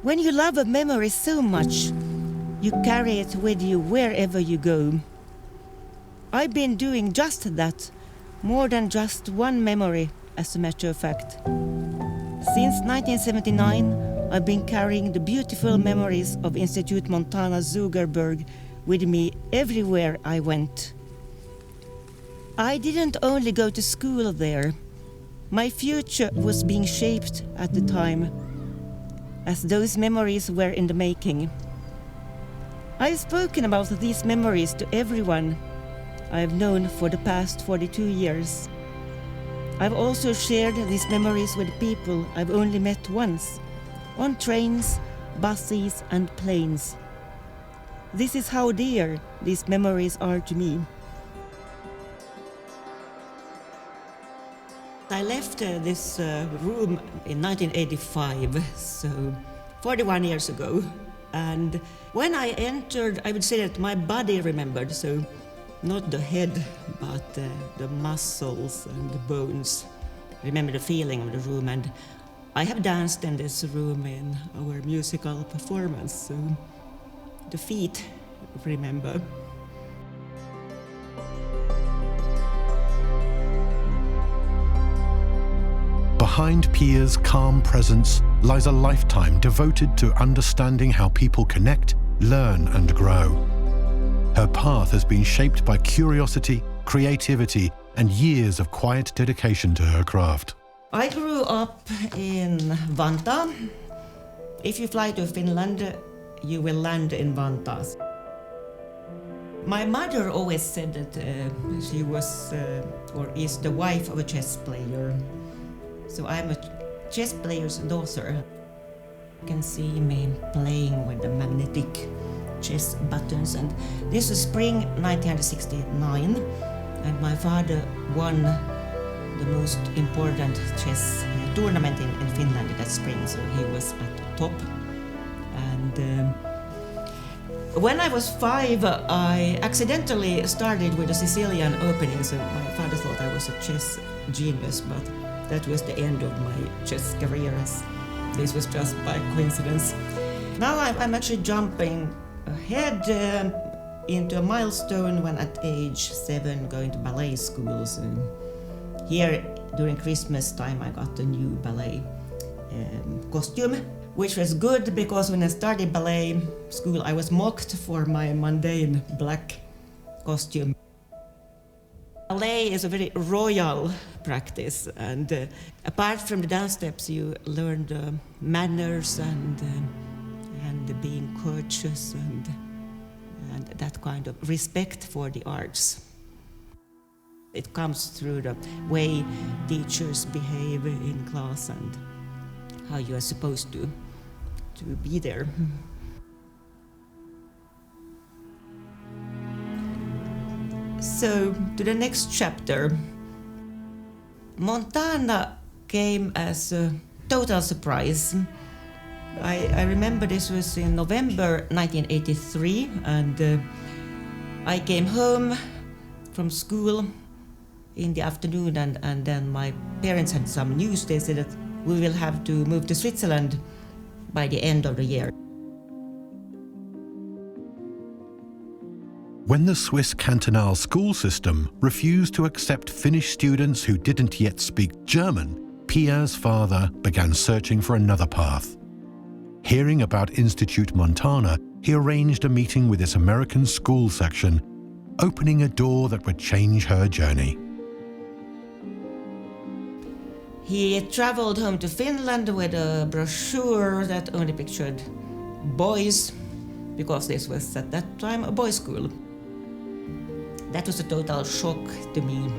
When you love a memory so much, you carry it with you wherever you go. I've been doing just that, more than just one memory, as a matter of fact. Since 1979, I've been carrying the beautiful memories of Institut Montana Zuckerberg with me everywhere I went. I didn't only go to school there. My future was being shaped at the time, as those memories were in the making. I've spoken about these memories to everyone I've known for the past 42 years. I've also shared these memories with people I've only met once, on trains, buses and planes. This is how dear these memories are to me. I left this room in 1985, so 41 years ago. And when I entered, I would say that my body remembered, so not the head, but the muscles and the bones. Remember the feeling of the room, and I have danced in this room in our musical performance, so the feet remember. Behind Pia's calm presence lies a lifetime devoted to understanding how people connect, learn and grow. Her path has been shaped by curiosity, creativity and years of quiet dedication to her craft. I grew up in Vantaa. If you fly to Finland, you will land in Vantaa. My mother always said that she was or is the wife of a chess player. So I'm a chess player's daughter. You can see me playing with the magnetic chess buttons. And this is spring 1969, and my father won the most important chess tournament in Finland that spring, so he was at the top. And when I was 5, I accidentally started with a Sicilian opening, so my father thought I was a chess genius, but that was the end of my chess career, as this was just by coincidence. Now I'm actually jumping ahead into a milestone when at age 7 going to ballet school. So here during Christmas time I got a new ballet costume, which was good because when I started ballet school I was mocked for my mundane black costume. Ballet is a very royal practice, and apart from the dance steps, you learn the manners and being courteous and that kind of respect for the arts. It comes through the way teachers behave in class and how you are supposed to be there. So, to the next chapter. Montana came as a total surprise. I remember this was in November 1983, and I came home from school in the afternoon, and then my parents had some news. They said that we will have to move to Switzerland by the end of the year. When the Swiss cantonal school system refused to accept Finnish students who didn't yet speak German, Pia's father began searching for another path. Hearing about Institut Montana, he arranged a meeting with its American school section, opening a door that would change her journey. He traveled home to Finland with a brochure that only pictured boys, because this was at that time a boys' school. That was a total shock to me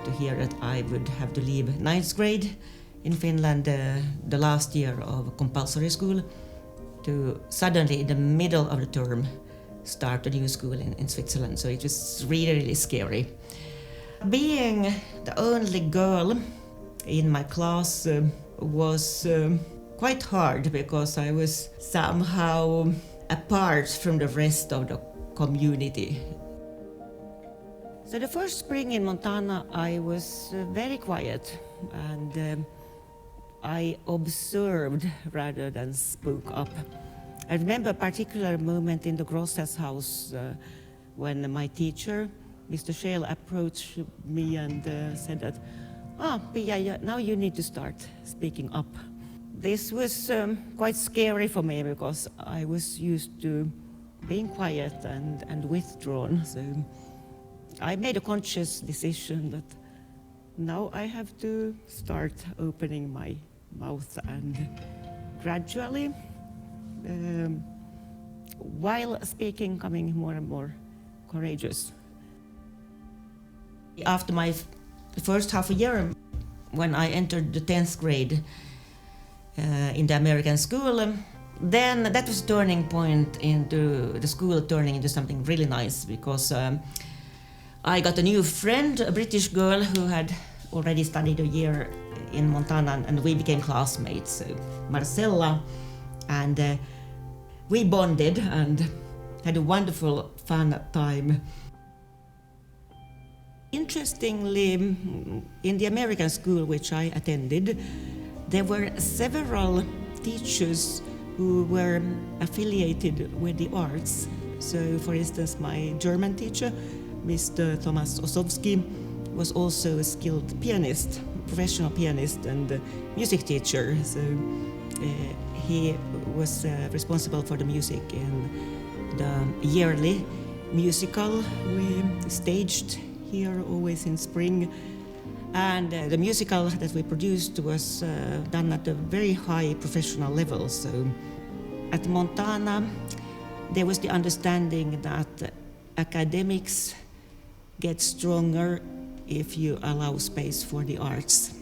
to hear that I would have to leave 9th grade in Finland, the last year of compulsory school, to suddenly in the middle of the term start a new school in Switzerland. So it was really, really scary. Being the only girl in my class was quite hard, because I was somehow apart from the rest of the community. So the first spring in Montana I was very quiet, and I observed rather than spoke up. I remember a particular moment in the Gross's house when my teacher, Mr. Scheel, approached me and said that, Pia, now you need to start speaking up. This was quite scary for me because I was used to being quiet and withdrawn. So I made a conscious decision that now I have to start opening my mouth and gradually, while speaking, coming more and more courageous. After my first half a year, when I entered the 10th grade in the American school, then that was a turning point into the school turning into something really nice because I got a new friend, a British girl who had already studied a year in Montana, and we became classmates, so Marcella, and we bonded and had a wonderful, fun time. Interestingly, in the American school which I attended, there were several teachers who were affiliated with the arts. So, for instance, my German teacher, Mr. Thomas Osowski, was also a skilled pianist, professional pianist and music teacher. So he was responsible for the music in the yearly musical we staged here always in spring. And the musical that we produced was done at a very high professional level. So at Montana, there was the understanding that academics get stronger if you allow space for the arts.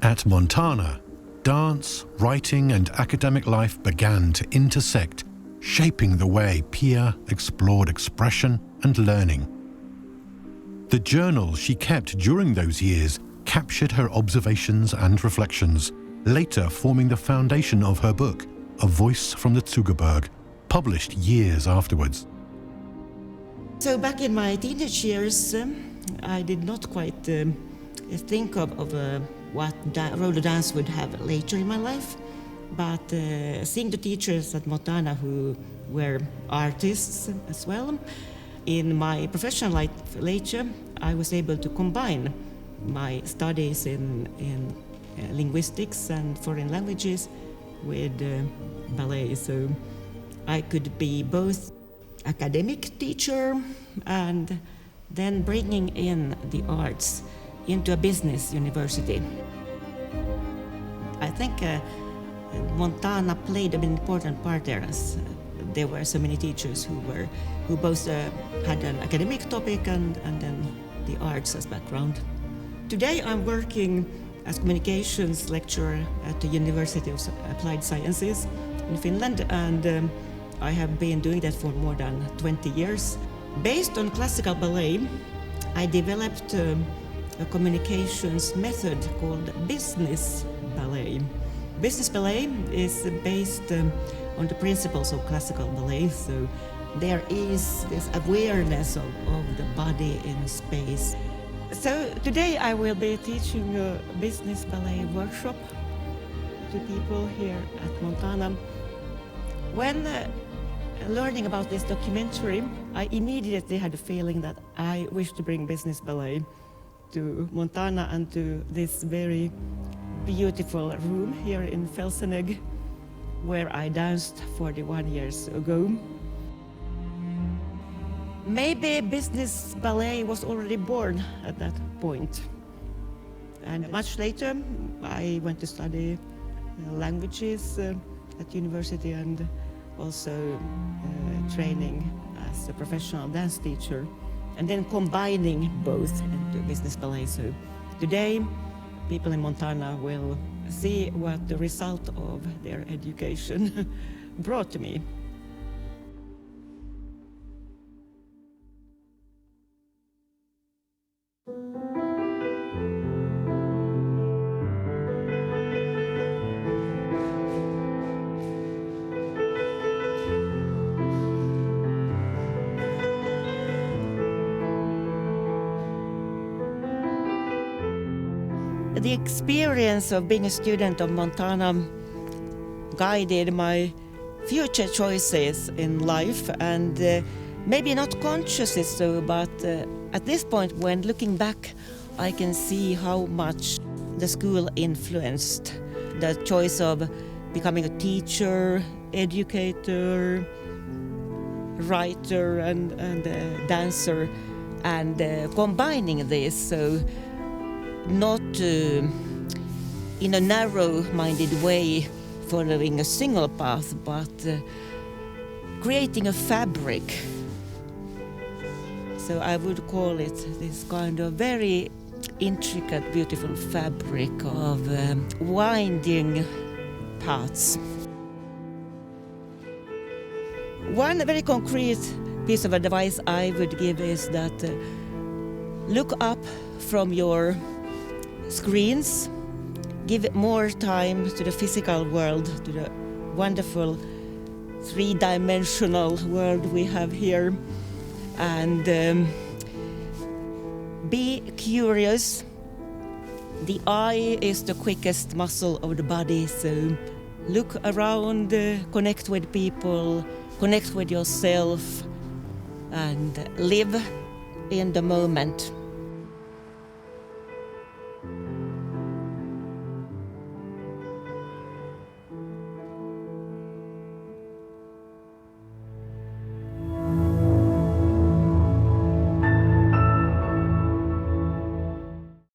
At Montana, dance, writing and academic life began to intersect, shaping the way Pia explored expression and learning. The journal she kept during those years captured her observations and reflections, later forming the foundation of her book, A Voice from the Zuckerberg, published years afterwards. So back in my teenage years, I did not quite think of what role the dance would have later in my life, but seeing the teachers at Montana who were artists as well, in my professional life later, I was able to combine my studies in linguistics and foreign languages with ballet. So I could be both academic teacher and then bringing in the arts into a business university. I think Montana played an important part there, as there were so many teachers who both had an academic topic and then the arts as background. Today I'm working as communications lecturer at the University of Applied Sciences in Finland, and I have been doing that for more than 20 years. Based on classical ballet, I developed a communications method called business ballet. Business ballet is based on the principles of classical ballet, so there is this awareness of the body in space. So today I will be teaching a business ballet workshop to people here at Montana. When learning about this documentary, I immediately had a feeling that I wish to bring business ballet to Montana and to this very beautiful room here in Felsenegg, where I danced 41 years ago. Maybe business ballet was already born at that point. And much later, I went to study languages at university and also training as a professional dance teacher, and then combining both into business ballet. So today, people in Montana will see what the result of their education brought to me. The experience of being a student of Montana guided my future choices in life, and maybe not consciously so, but at this point when looking back I can see how much the school influenced the choice of becoming a teacher, educator, writer and dancer, and combining this, so not in a narrow-minded way following a single path, but creating a fabric. So I would call it this kind of very intricate, beautiful fabric of winding paths. One very concrete piece of advice I would give is that look up from your screens, give more time to the physical world, to the wonderful three-dimensional world we have here, and be curious. The eye is the quickest muscle of the body, so look around, connect with people, connect with yourself, and live in the moment.